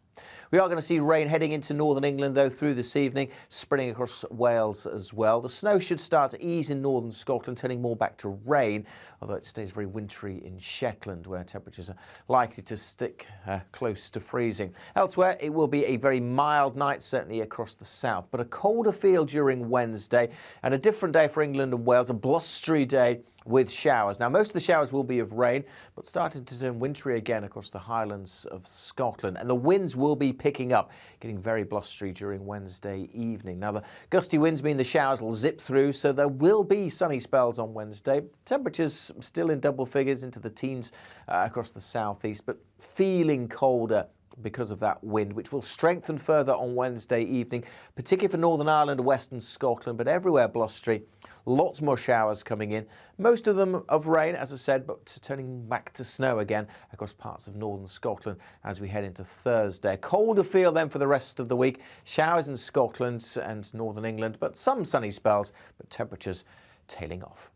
We are going to see rain heading into northern England, though, through this evening, spreading across Wales as well. The snow should start to ease in northern Scotland, turning more back to rain, although it stays very wintry in Shetland, where temperatures are likely to stick close to freezing. Elsewhere, it will be a very mild night, certainly across the south, but a colder feel during Wednesday, and a different day for England and Wales, a blustery day with showers. Now, most of the showers will be of rain, but starting to turn wintry again across the highlands of Scotland. And the winds will be picking up, getting very blustery during Wednesday evening. Now, the gusty winds mean the showers will zip through, so there will be sunny spells on Wednesday. Temperatures still in double figures into the teens across the southeast, but feeling colder because of that wind, which will strengthen further on Wednesday evening, particularly for Northern Ireland and Western Scotland, but everywhere blustery. Lots more showers coming in, most of them of rain, as I said, but turning back to snow again across parts of northern Scotland as we head into Thursday. Colder feel then for the rest of the week. Showers in Scotland and northern England, but some sunny spells, but temperatures tailing off.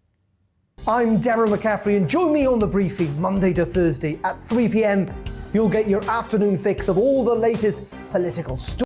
I'm Deborah McCaffrey, and join me on The Briefing Monday to Thursday at 3 p.m. You'll get your afternoon fix of all the latest political stories.